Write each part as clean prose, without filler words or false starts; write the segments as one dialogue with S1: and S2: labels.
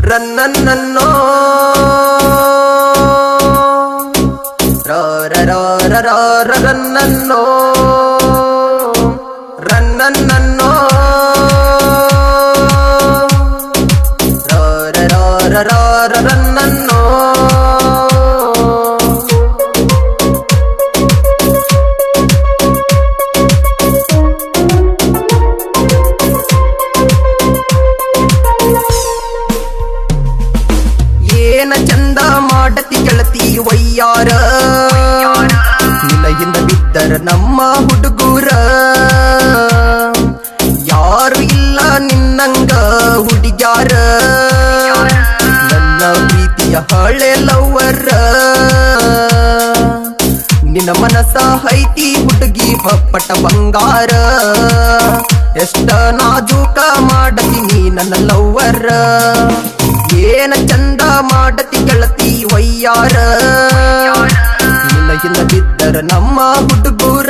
S1: ರನ್ನನ್ನೋ ರನ್ನನ್ನೋ ರನ್ನನ್ನೋ ರನ್ನನ್ನೋ ಏನ ಚಂದ ಮಾಡತಿ ಗೆಳತಿ ವಯ್ಯಾರ ನಿಲಯಿಂದ ಬಿದ್ದರ ನಮ್ಮ ಹುಡುಗೂರ ಯಾರು ಇಲ್ಲ ನಿನ್ನಂಗ ಹುಡುಗ್ಯಾರ ನನ್ನ ಪ್ರೀತಿಯ ಹಳೆ ಲವ್ವರ ನಿನ್ನ ಮನಸ ಹೈತಿ ಹುಡುಗಿ ಪಟ್ಟ ಬಂಗಾರ ಎಷ್ಟ ನಾಜೂಕ ಮಾಡತಿ ನೀ ನನ್ನ ಲವ್ವರ ಏನ ಚಂದ ಮಾಡತಿ ಗೆಳತಿ ವಯ್ಯಾರ ನಿನ್ನ ಬಿದ್ದರ ನಮ್ಮ ಹುಡುಗೂರ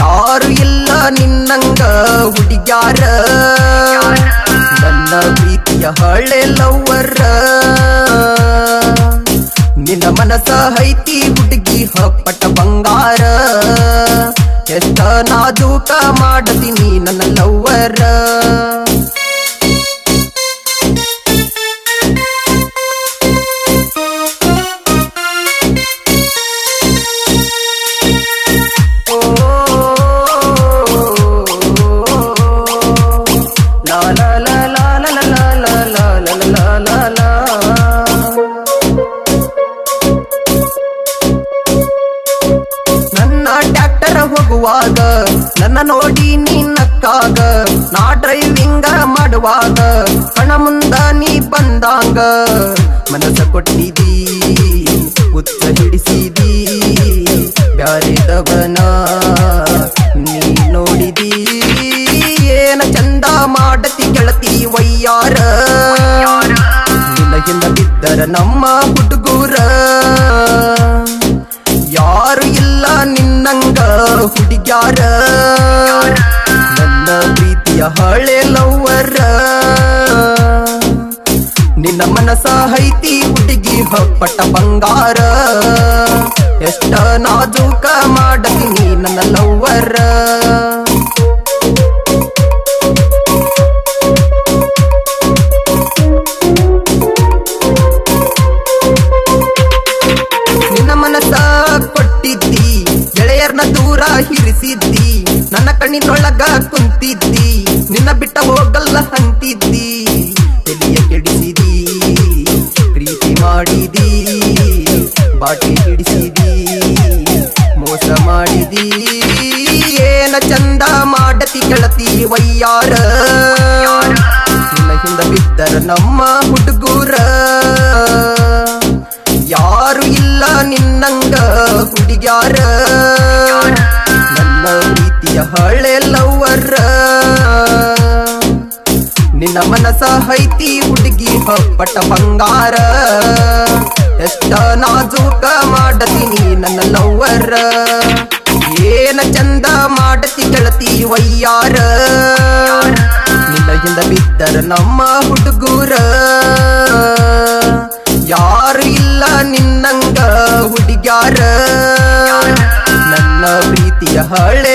S1: ಯಾರು ಇಲ್ಲ ನಿನ್ನಂಗ ಹುಡುಗ್ಯಾರ ನನ್ನ ಪ್ರೀತಿಯ ಹಳೆ ಲವ್ವರ ನಿನ್ನ ಮನಸ ಹೈತಿ ಹುಡುಗಿ ಪಟ್ಟ ಬಂಗಾರ ಎಷ್ಟ ನಾಜೂಕ ಮಾಡತಿ ನೀ ನನ್ನ ಲವ್ವರ ನನ್ನ ಟ್ರ್ಯಾಕ್ಟರ್ ಹೋಗುವಾಗ ನನ್ನ ನೋಡಿ ನಿನ್ನಕ್ಕಾಗ ನಾ ಡ್ರೈವಿಂಗ ಮಾಡುವಾಗ ಕಣ ಮುಂದ ನೀ ಬಂದಾಂಗ ಮನಸ ಕೊಟ್ಟಿದಿ ಉತ್ತ ಹಿಡಿಸಿದಿ ಬ್ಯಾರೆದವನ ನೀ ನೋಡಿದಿ ಏನ ಚಂದ ಮಾಡತಿ ಗೆಳತಿ ವಯ್ಯಾರ ನಿನಗಿಂದ ಬಿದ್ದರ ನಮ್ಮ ಹುಡುಗೂರ ಯಾರು ಇಲ್ಲ ನಿನ್ನಂಗ ಹುಡುಗ್ಯಾರ ನನ್ನ ಪ್ರೀತಿಯ ಹಳೆ ಲವ್ವರ ನಿನ್ನ ಮನಸ ಹೈತಿ ಹುಡುಗಿ ಪಟ್ಟ ಬಂಗಾರ ಎಷ್ಟ ನಾಜೂಕ ಮಾಡತಿ ನೀ ನನ್ನ ಲವ್ವರ ನಿನ್ನ ಮನಸ ಕೊಟ್ಟಿದ್ದಿ ಗೆಳೆಯರ್ನ ದೂರ ಹಿರಿಸಿದ್ದಿ ನನ್ನ ಕಣ್ಣಿನೊಳಗ ಕುಂತಿದ್ದಿ ನಿನ್ನ ಬಿಟ್ಟ ಹೋಗಲ್ಲ ಅಂತಿದ್ದಿ ತಲೆಯ ಕೆಡಿಸಿದಿ ಪ್ರೀತಿ ಮಾಡಿದಿ ಬಾಟಿ ಹಿಡಿಸಿದಿ ಮೋಸ ಮಾಡಿದಿ ಏನ ಚಂದ ಮಾಡತಿ ಗೆಳತಿ ವಯ್ಯಾರ ನಿನ್ನ ಹಿಂದ ಬಿದ್ದರ ನಮ್ಮ ಹುಡುಗೂರ ಯಾರು ಇಲ್ಲ ನಿನ್ನಂಗ ಹುಡುಗ್ಯಾರ ನನ್ನ ಪ್ರೀತಿಯ ಹಳೆ ಲವ್ವರ ನಿನ್ನ ಮನಸ ಹೈತಿ ಹುಡುಗಿ ಪಟ್ಟ ಬಂಗಾರ ಎಷ್ಟ ನಾಜೂಕ ಮಾಡತಿ ನೀ ನನ್ನ ಲವ್ವರ ಏನ ಚಂದ ಮಾಡತಿ ಗೆಳತಿ ವಯ್ಯಾರ ನಿನ್ನ ಹಿಂದ ಬಿದ್ದರ ನಮ್ಮ ಹುಡುಗೂರ ಯಾರು ಇಲ್ಲ ನಿನ್ನಂಗ ಹುಡುಗ್ಯಾರ ನನ್ನ ಪ್ರೀತಿಯ ಹಳೆ